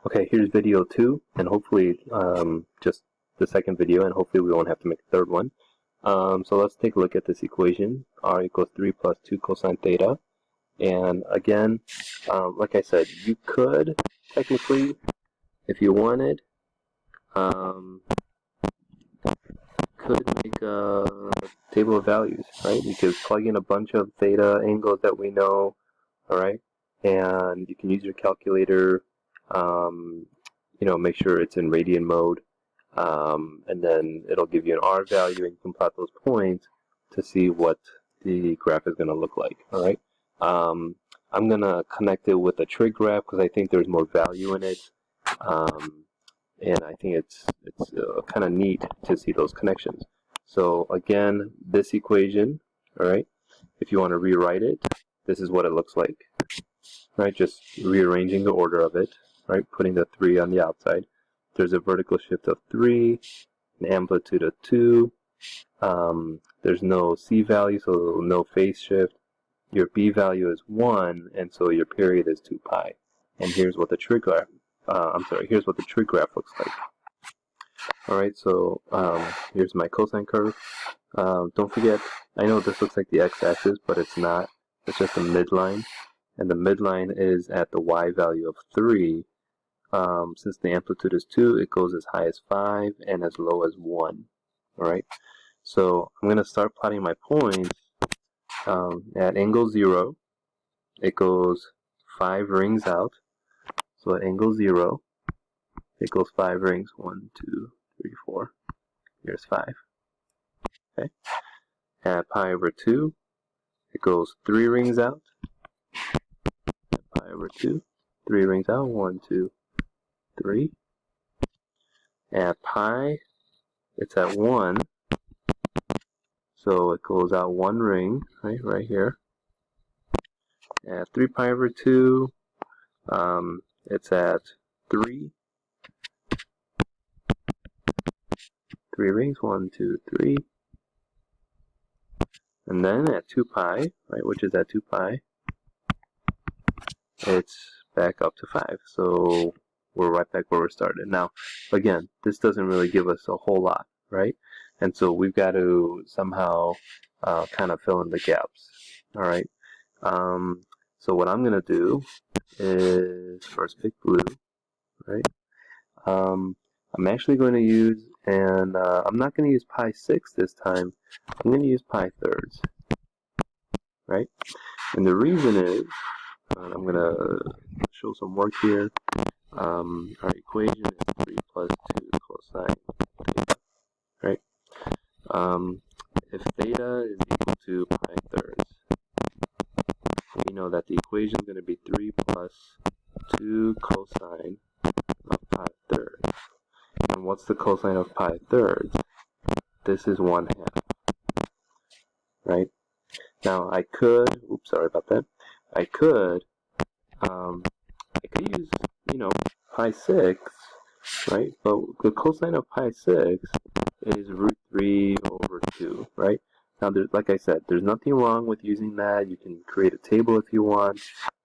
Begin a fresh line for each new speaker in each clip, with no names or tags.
Okay, here's video 2, and hopefully just the second video, and hopefully we won't have to make a third one. So let's take a look at this equation, r equals 3 plus 2 cosine theta. And again, like I said, you could technically, if you wanted, could make a table of values, right? You could plug in a bunch of theta angles that we know, all right? And you can use your calculator, make sure it's in radian mode, and then it'll give you an R value, and you can plot those points to see what the graph is going to look like, all right? I'm going to connect it with a trig graph because I think there's more value in it, and I think it's kind of neat to see those connections. So again, this equation, all right, if you want to rewrite it, this is what it looks like, right? Just rearranging the order of it, right? Putting the 3 on the outside. There's a vertical shift of 3, an amplitude of 2. There's no C value, so no phase shift. Your B value is 1, and so your period is 2 pi. And here's what the trig graph, here's what the trig graph looks like. All right, so here's my cosine curve. Don't forget, I know this looks like the x-axis, but it's not. It's just a midline, and the midline is at the y value of 3. Since the amplitude is 2, it goes as high as 5 and as low as 1. All right, so I'm going to start plotting my points. At angle 0, it goes 5 rings out. So at angle 0, it goes 5 rings. 1, 2, 3, 4. Here's 5. Okay. At pi over 2, it goes 3 rings out. At pi over 2, 3 rings out. 1, 2, 3. At pi, it's at 1. So it goes out 1 ring, right here. At 3 pi over 2, it's at 3. 3 rings, 1, 2, 3. And then at 2 pi, right, which is at 2 pi, it's back up to 5. So we're right back where we started. Now, again, this doesn't really give us a whole lot, right? And so we've got to somehow kind of fill in the gaps, all right? So what I'm going to do is first pick blue, right? I'm actually going to use, and I'm not going to use pi 6 this time. I'm going to use pi thirds, right? And the reason is, I'm going to show some work here. Our equation is 3 plus 2 cosine theta, right? If theta is equal to pi thirds, we know that the equation is going to be 3 plus 2 cosine of pi thirds. And what's the cosine of pi thirds? This is 1/2, right? Now I could, oops, sorry about that. I could use, pi 6, right? But the cosine of pi 6 is root 3 over 2, right? Now, like I said, there's nothing wrong with using that. You can create a table if you want.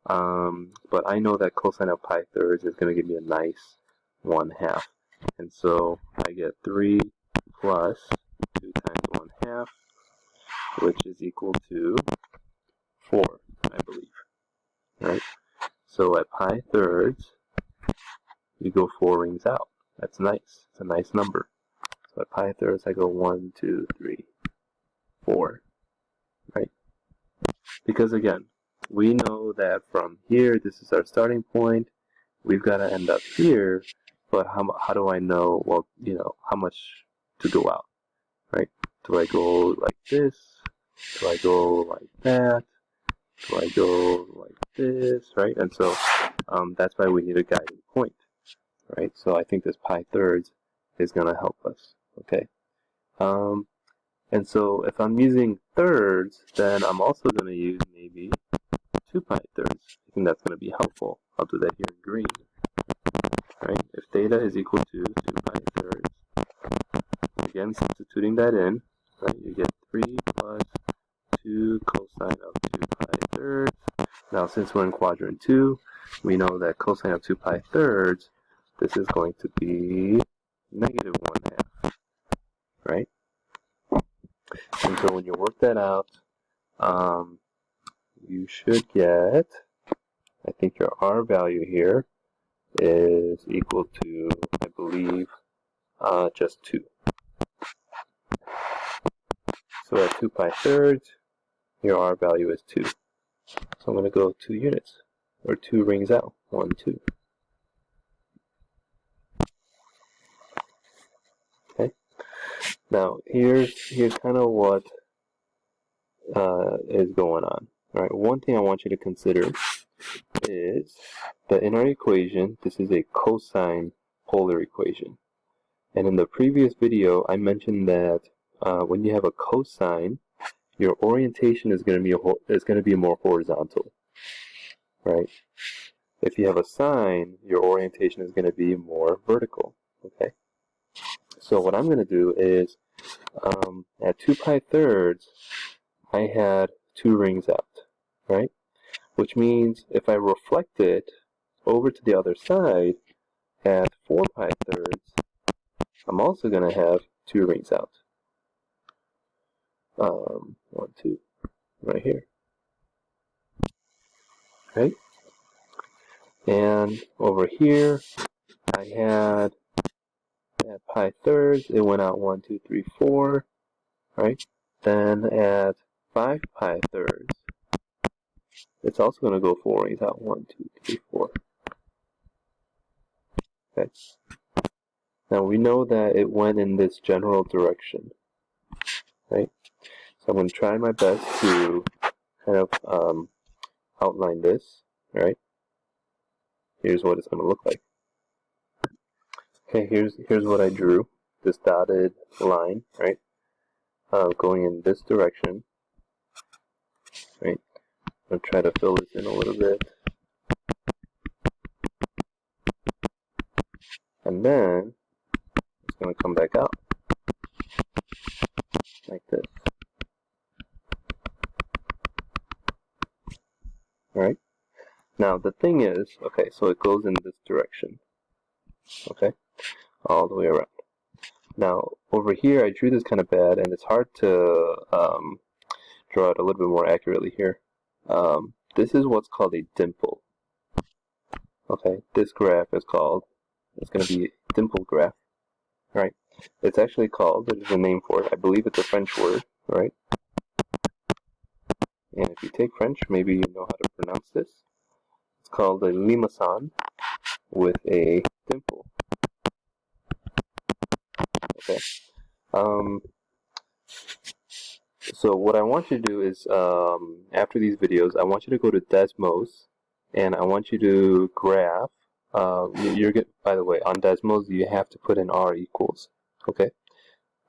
But I know that cosine of pi thirds is going to give me a nice 1/2. And so I get 3 plus 2 times 1/2, which is equal to 4, I believe, right? So at pi thirds, you go 4 rings out. That's nice. It's a nice number. So at pi thirds, I go 1, 2, 3, 4, right? Because again, we know that from here, this is our starting point. We've got to end up here. But how do I know, well, how much to go out, right? Do I go like this? Do I go like that? Do I go like this, right? And so that's why we need a guiding point, right? So I think this pi thirds is going to help us, okay? And so if I'm using thirds, then I'm also going to use maybe 2 pi thirds. I think that's going to be helpful. I'll do that here in green. Right? If theta is equal to 2 pi thirds, again substituting that in, right, you get 3 plus 2 cosine of 2 pi thirds. Now since we're in quadrant 2, we know that cosine of 2 pi thirds this is going to be negative 1/2, right? And so when you work that out, you should get, I think your R value here is equal to, I believe, just 2. So at 2 pi thirds, your R value is 2. So I'm going to go 2 units, or 2 rings out, 1, 2. Okay. Now here's kind of what is going on. All right. One thing I want you to consider is that in our equation, this is a cosine polar equation. And in the previous video, I mentioned that when you have a cosine, your orientation is going to be more horizontal, right? If you have a sine, your orientation is going to be more vertical. Okay. So what I'm going to do is, at 2 pi thirds, I had 2 rings out, right? Which means if I reflect it over to the other side at 4 pi thirds, I'm also going to have 2 rings out. 1, 2, right here. Right? And over here, I had at pi thirds, it went out 1, 2, 3, 4, right? Then at 5 pi thirds, it's also going to go 4 rings out, 1, 2, 3, 4. Okay. Now we know that it went in this general direction, right? So I'm going to try my best to kind of outline this, right? Here's what it's going to look like. Okay, here's what I drew. This dotted line, right? Going in this direction, right? I'm going to try to fill this in a little bit. And then it's going to come back out like this. Alright? Now the thing is, okay, so it goes in this direction. Okay? All the way around. Now over here I drew this kind of bad, and it's hard to draw it a little bit more accurately here. This is what's called a dimple. Okay? This graph is called, it's going to be a dimple graph. Right? It's actually called, there's a name for it, I believe it's a French word, right? And if you take French, maybe you know how to pronounce this. It's called a limacon with a dimple. Okay. So what I want you to do is, after these videos, I want you to go to Desmos, and I want you to graph. By the way, on Desmos, you have to put in R equals. Okay.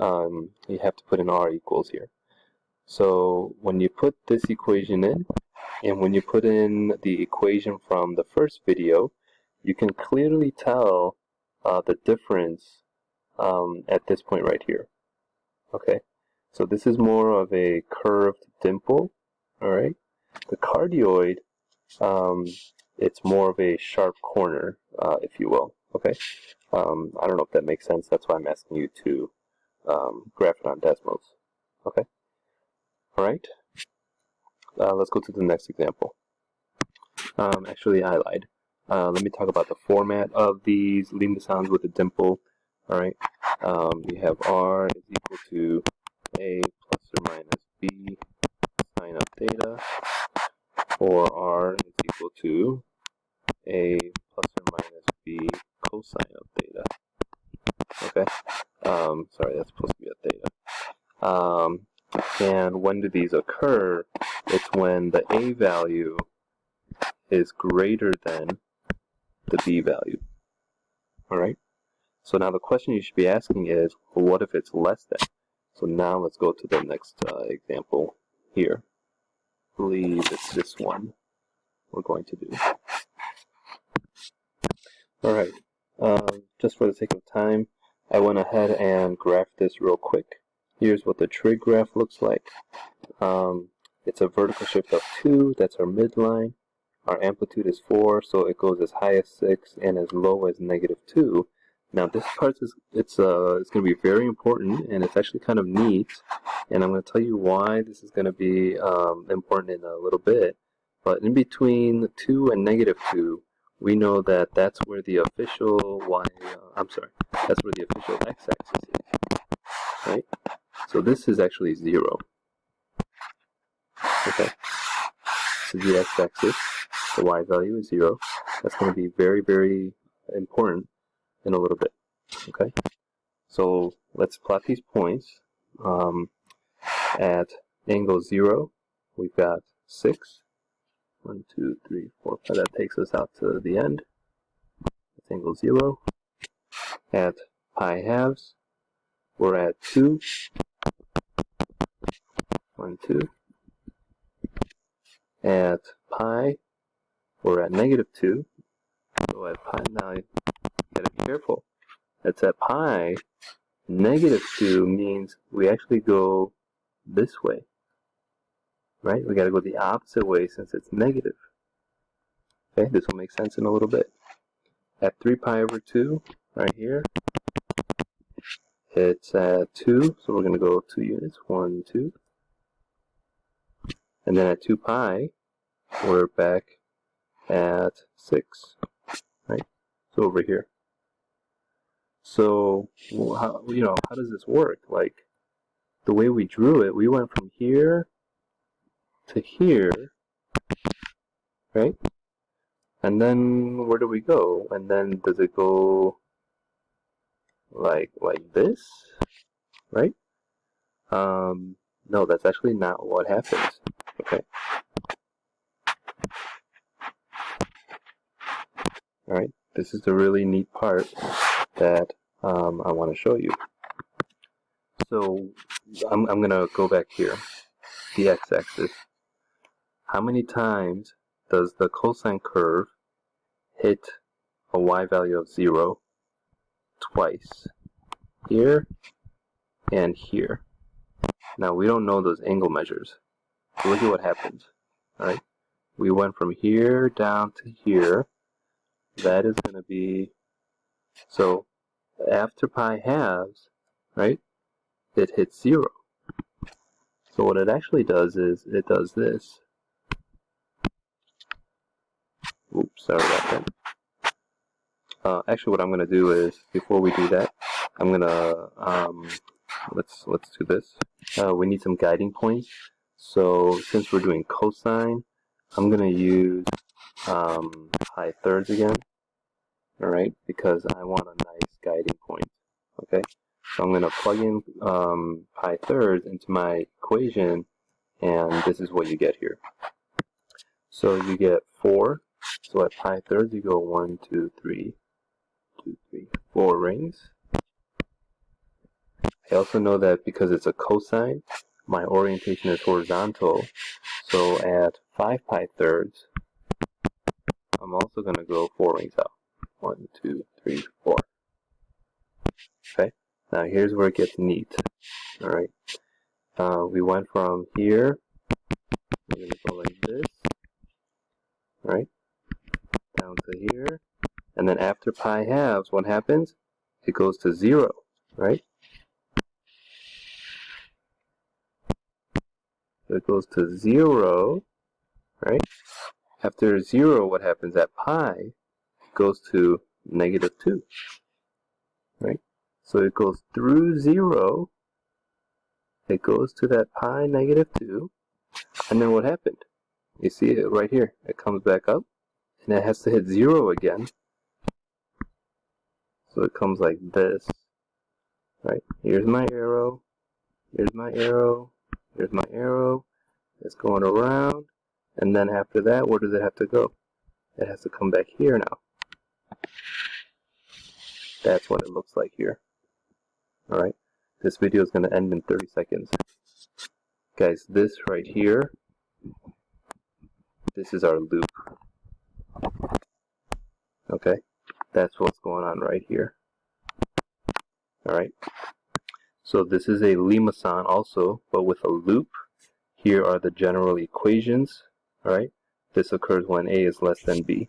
You have to put in R equals here. So when you put this equation in, and when you put in the equation from the first video, you can clearly tell the difference at this point right here. Okay, so this is more of a curved dimple. All right, the cardioid, it's more of a sharp corner, if you will. Okay, I don't know if that makes sense. That's why I'm asking you to graph it on Desmos. Okay. All right. Let's go to the next example. Actually, I lied. Let me talk about the format of these limacons with a dimple. All right. We have R is equal to A plus or minus B sine of theta, or R is equal to A plus or minus B cosine of theta. Okay. Sorry, that's supposed to be a theta. And when do these occur? It's when the A value is greater than the B value. Alright? So now the question you should be asking is, well, what if it's less than? So now let's go to the next example here. I believe it's this one we're going to do. Alright, just for the sake of time, I went ahead and graphed this real quick. Here's what the trig graph looks like. It's a vertical shift of 2, that's our midline. Our amplitude is 4, so it goes as high as 6 and as low as -2. Now this part is it's going to be very important, and it's actually kind of neat, and I'm going to tell you why this is going to be important in a little bit. But in between 2 and -2, we know that that's where the official that's where the official x-axis is, right? So this is actually 0. Okay, this is the x-axis. The y value is 0. That's going to be very, very important in a little bit. Okay, so let's plot these points. At angle 0, we've got 6. 1, 2, 3, 4, 5. That takes us out to the end. That's angle 0. At pi halves, we're at 2. 1, 2. At pi, we're at -2. So at pi, now you gotta be careful. That's at pi, -2 means we actually go this way, right? We gotta go the opposite way since it's negative. Okay, this will make sense in a little bit. At 3 pi over 2, right here, it's at 2, so we're gonna go 2 units, 1, 2. And then at 2 pi, we're back at 6, right? So over here. So, how does this work? Like, the way we drew it, we went from here to here, right? And then where do we go? And then does it go like this, right? No, that's actually not what happens. Okay. All right. This is the really neat part that I want to show you. So I'm gonna go back here, the x-axis. How many times does the cosine curve hit a y value of 0? Twice. Here and here. Now we don't know those angle measures. So look at what happens. Alright? We went from here down to here. That is going to be, so after pi halves, right, it hits 0. So what it actually does is it does this. Oops, sorry about that. Actually, what I'm going to do is, before we do that, I'm going to, let's do this. We need some guiding points. So since we're doing cosine, I'm going to use pi thirds again. Alright, because I want a nice guiding point. Okay, so I'm going to plug in pi thirds into my equation, and this is what you get here. So you get 4. So at pi thirds you go 1, 2, 3, 2, 3, 4 rings. I also know that because it's a cosine, my orientation is horizontal. So at 5 pi thirds, I'm also going to go 4 rings out. 1, 2, 3, 4. Okay, now here's where it gets neat. Alright, we went from here, we're going to go like this, right, down to here, and then after pi halves, what happens? It goes to 0, right? So it goes to 0, right? After 0, what happens at pi? It goes to -2, right? So it goes through 0, it goes to that pi -2, and then what happened? You see it right here. It comes back up, and it has to hit 0 again. So it comes like this, right? Here's my arrow, here's my arrow, here's my arrow. It's going around, and then after that, where does it have to go? It has to come back here now. That's what it looks like here. Alright, this video is going to end in 30 seconds. Guys, this right here, this is our loop. Okay, that's what's going on right here. Alright, so this is a limmason also, but with a loop. Here are the general equations. Alright, This occurs when A is less than B.